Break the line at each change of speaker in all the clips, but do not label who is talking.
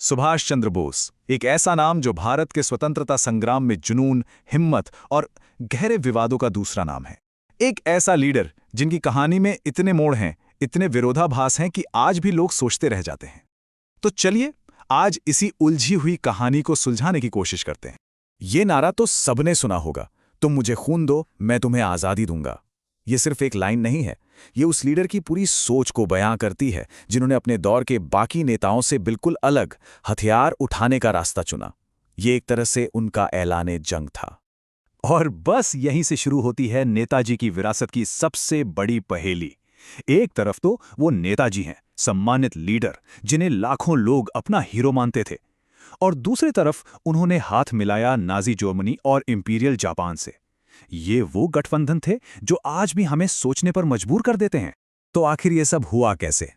सुभाष चंद्र बोस, एक ऐसा नाम जो भारत के स्वतंत्रता संग्राम में जुनून, हिम्मत और गहरे विवादों का दूसरा नाम है। एक ऐसा लीडर जिनकी कहानी में इतने मोड़ हैं, इतने विरोधाभास हैं कि आज भी लोग सोचते रह जाते हैं। तो चलिए आज इसी उलझी हुई कहानी को सुलझाने की कोशिश करते हैं। ये नारा तो सबने सुना होगा, तुम मुझे खून दो, मैं तुम्हें आज़ादी दूंगा। ये सिर्फ एक लाइन नहीं है, ये उस लीडर की पूरी सोच को बयां करती है जिन्होंने अपने दौर के बाकी नेताओं से बिल्कुल अलग हथियार उठाने का रास्ता चुना। ये एक तरह से उनका ऐलाने जंग था। और बस यहीं से शुरू होती है नेताजी की विरासत की सबसे बड़ी पहेली। एक तरफ तो वो नेताजी हैं, सम्मानित लीडर जिन्हें लाखों लोग अपना हीरो मानते थे, और दूसरी तरफ उन्होंने हाथ मिलाया नाजी जर्मनी और इंपीरियल जापान से। ये वो गठबंधन थे जो आज भी हमें सोचने पर मजबूर कर देते हैं। तो आखिर ये सब हुआ कैसे?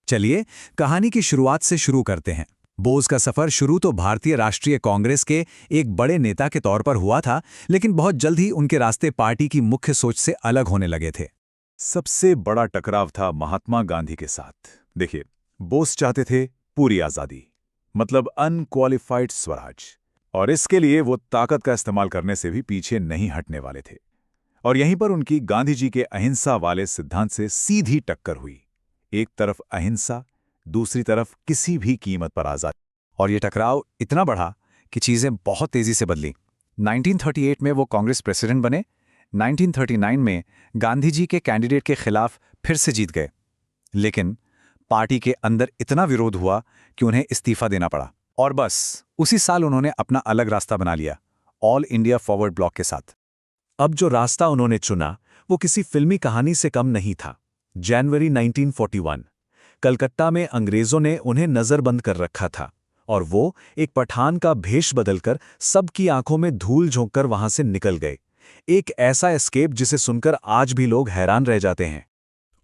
चलिए कहानी की शुरुआत से शुरू करते हैं। बोस का सफर शुरू तो भारतीय राष्ट्रीय कांग्रेस के एक बड़े नेता के तौर पर हुआ था, लेकिन बहुत जल्द ही उनके रास्ते पार्टी की मुख्य सोच से अलग होने लगे थे। सबसे बड़ा टकराव था महात्मा गांधी के साथ। देखिए, बोस चाहते थे पूरी आजादी, मतलब अनक्वालिफाइड स्वराज, और इसके लिए वो ताकत का इस्तेमाल करने से भी पीछे नहीं हटने वाले थे। और यहीं पर उनकी गांधी जी के अहिंसा वाले सिद्धांत से सीधी टक्कर हुई। एक तरफ अहिंसा, दूसरी तरफ किसी भी कीमत पर आजादी। और ये टकराव इतना बढ़ा कि चीजें बहुत तेजी से बदली। 1938 में वो कांग्रेस प्रेसिडेंट बने। 1939 में गांधी जी के कैंडिडेट के खिलाफ फिर से जीत गए, लेकिन पार्टी के अंदर इतना विरोध हुआ कि उन्हें इस्तीफा देना पड़ा। और बस उसी साल उन्होंने अपना अलग रास्ता बना लिया, ऑल इंडिया फॉरवर्ड ब्लॉक के साथ। अब जो रास्ता उन्होंने चुना वो किसी फिल्मी कहानी से कम नहीं था। जनवरी 1941, कलकत्ता में अंग्रेजों ने उन्हें नजरबंद कर रखा था, और वो एक पठान का भेष बदलकर सबकी आंखों में धूल झोंककर वहां से निकल गए। एक ऐसा एस्केप जिसे सुनकर आज भी लोग हैरान रह जाते हैं।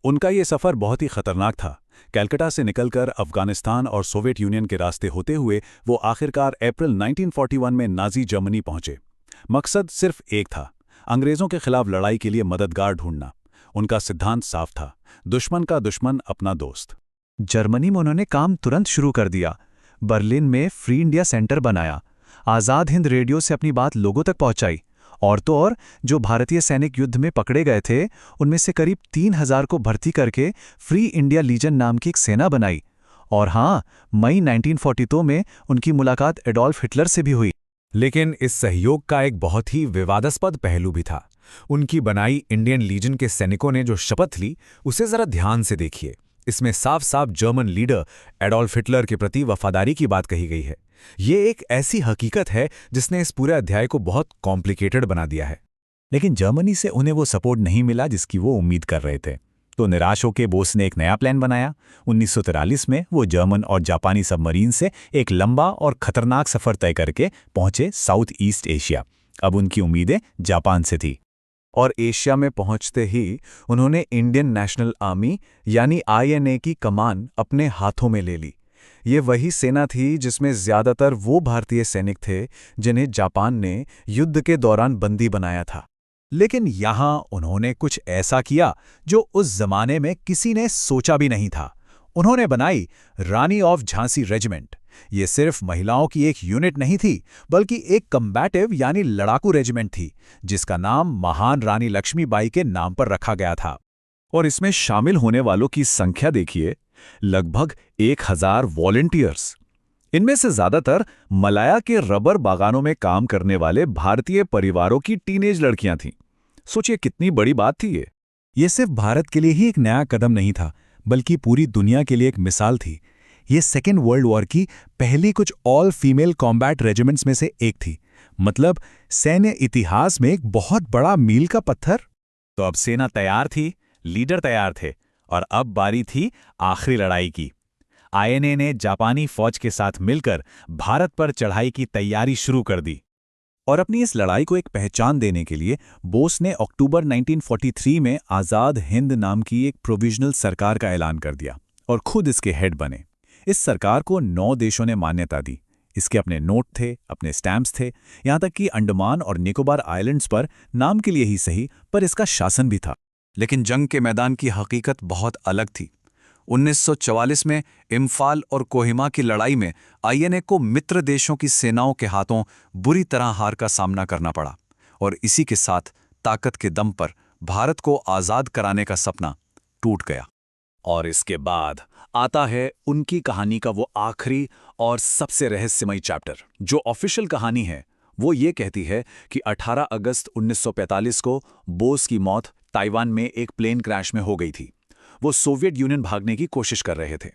उनका ये सफर बहुत ही खतरनाक था। कलकत्ता से निकलकर अफगानिस्तान और सोवियत यूनियन के रास्ते होते हुए वो आखिरकार अप्रैल 1941 में नाजी जर्मनी पहुंचे। मकसद सिर्फ एक था, अंग्रेजों के खिलाफ लड़ाई के लिए मददगार ढूंढना। उनका सिद्धांत साफ था, दुश्मन का दुश्मन अपना दोस्त। जर्मनी में उन्होंने काम तुरंत शुरू कर दिया। बर्लिन में फ्री इंडिया सेंटर बनाया, आज़ाद हिंद रेडियो से अपनी बात लोगों तक पहुंचाई। और तो और जो भारतीय सैनिक युद्ध में पकड़े गए थे उनमें से करीब 3000 को भर्ती करके फ्री इंडिया लीजन नाम की एक सेना बनाई। और हाँ, मई 1942 में उनकी मुलाकात एडोल्फ हिटलर से भी हुई। लेकिन इस सहयोग का एक बहुत ही विवादास्पद पहलू भी था। उनकी बनाई इंडियन लीजन के सैनिकों ने जो शपथ ली उसे जरा ध्यान से देखिए। इसमें साफ साफ जर्मन लीडर एडोल्फ हिटलर के प्रति वफादारी की बात कही गई है। ये एक ऐसी हकीकत है जिसने इस पूरे अध्याय को बहुत कॉम्प्लिकेटेड बना दिया है। लेकिन जर्मनी से उन्हें वो सपोर्ट नहीं मिला जिसकी वो उम्मीद कर रहे थे। तो निराश होकर बोस ने एक नया प्लान बनाया। 1943 में वो जर्मन और जापानी सबमरीन से एक लंबा और खतरनाक सफर तय करके पहुंचे साउथ ईस्ट एशिया। अब उनकी उम्मीदें जापान से थी। और एशिया में पहुंचते ही उन्होंने इंडियन नेशनल आर्मी यानी INA की कमान अपने हाथों में ले ली। ये वही सेना थी जिसमें ज्यादातर वो भारतीय सैनिक थे जिन्हें जापान ने युद्ध के दौरान बंदी बनाया था। लेकिन यहां उन्होंने कुछ ऐसा किया जो उस जमाने में किसी ने सोचा भी नहीं था। उन्होंने बनाई रानी ऑफ झांसी रेजिमेंट। ये सिर्फ महिलाओं की एक यूनिट नहीं थी, बल्कि एक कम्बैटिव यानी लड़ाकू रेजिमेंट थी, जिसका नाम महान रानी लक्ष्मीबाई के नाम पर रखा गया था। और इसमें शामिल होने वालों की संख्या देखिए, लगभग 1000 वॉलंटियर्स। इनमें से ज्यादातर मलाया के रबर बागानों में काम करने वाले भारतीय परिवारों की टीनेज लड़कियां थीं। सोचिए कितनी बड़ी बात थी ये। ये सिर्फ भारत के लिए ही एक नया कदम नहीं था, बल्कि पूरी दुनिया के लिए एक मिसाल थी। ये सेकेंड वर्ल्ड वॉर की पहली कुछ ऑल फीमेल कॉम्बैट रेजिमेंट्स में से एक थी। मतलब सैन्य इतिहास में एक बहुत बड़ा मील का पत्थर। तो अब सेना तैयार थी, लीडर तैयार थे, और अब बारी थी आखिरी लड़ाई की। INA ने जापानी फौज के साथ मिलकर भारत पर चढ़ाई की तैयारी शुरू कर दी। और अपनी इस लड़ाई को एक पहचान देने के लिए बोस ने अक्टूबर 1943 में आज़ाद हिंद नाम की एक प्रोविजनल सरकार का ऐलान कर दिया और खुद इसके हेड बने। इस सरकार को 9 देशों ने मान्यता दी। इसके अपने नोट थे, अपने स्टैम्प्स थे, यहाँ तक कि अंडमान और निकोबार आइलैंड्स पर नाम के लिए ही सही, पर इसका शासन भी था। लेकिन जंग के मैदान की हकीकत बहुत अलग थी।
1944 में इम्फाल और कोहिमा की लड़ाई में आईएनए को मित्र देशों की सेनाओं के हाथों बुरी तरह हार का सामना करना पड़ा और इसी के साथ ताकत के दम पर भारत को आज़ाद कराने का सपना टूट गया।
और इसके बाद आता है उनकी कहानी का वो आखिरी और सबसे रहस्यमयी चैप्टर। जो ऑफिशियल कहानी है वो ये कहती है कि 18 अगस्त 1945 को बोस की मौत ताइवान में एक प्लेन क्रैश में हो गई थी। वो सोवियत यूनियन भागने की कोशिश कर रहे थे।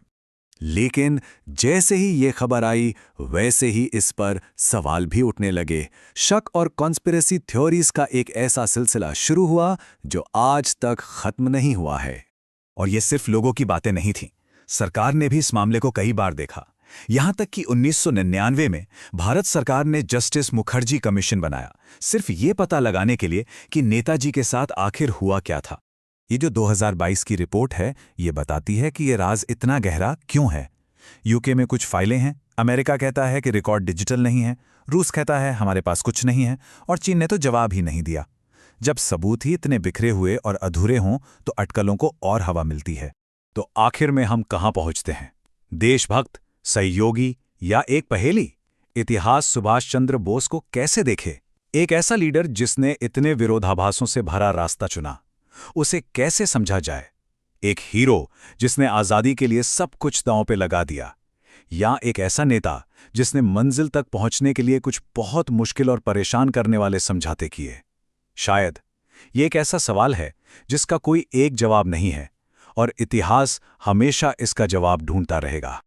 लेकिन जैसे ही ये खबर आई वैसे ही इस पर सवाल भी उठने लगे। शक और कॉन्स्पिरेसी थ्योरीज का एक ऐसा सिलसिला शुरू हुआ जो आज तक खत्म नहीं हुआ है। और ये सिर्फ लोगों की बातें नहीं थीं। सरकार ने भी इस मामले को कई बार देखा। यहां तक कि 1999 में भारत सरकार ने जस्टिस मुखर्जी कमीशन बनाया, सिर्फ ये पता लगाने के लिए कि नेताजी के साथ आखिर हुआ क्या था। ये जो 2022 की रिपोर्ट है ये बताती है कि ये राज इतना गहरा क्यों है। यूके में कुछ फाइलें हैं, अमेरिका कहता है कि रिकॉर्ड डिजिटल नहीं है, रूस कहता है हमारे पास कुछ नहीं है, और चीन ने तो जवाब ही नहीं दिया। जब सबूत ही इतने बिखरे हुए और अधूरे हों तो अटकलों को और हवा मिलती है। तो आखिर में हम कहां पहुंचते हैं? देशभक्त, सहयोगी या एक पहेली? इतिहास सुभाष चंद्र बोस को कैसे देखे? एक ऐसा लीडर जिसने इतने विरोधाभासों से भरा रास्ता चुना, उसे कैसे समझा जाए? एक हीरो जिसने आजादी के लिए सब कुछ दांव पे लगा दिया, या एक ऐसा नेता जिसने मंजिल तक पहुंचने के लिए कुछ बहुत मुश्किल और परेशान करने वाले समझाते किए? शायद ये एक ऐसा सवाल है जिसका कोई एक जवाब नहीं है, और इतिहास हमेशा इसका जवाब ढूंढता रहेगा।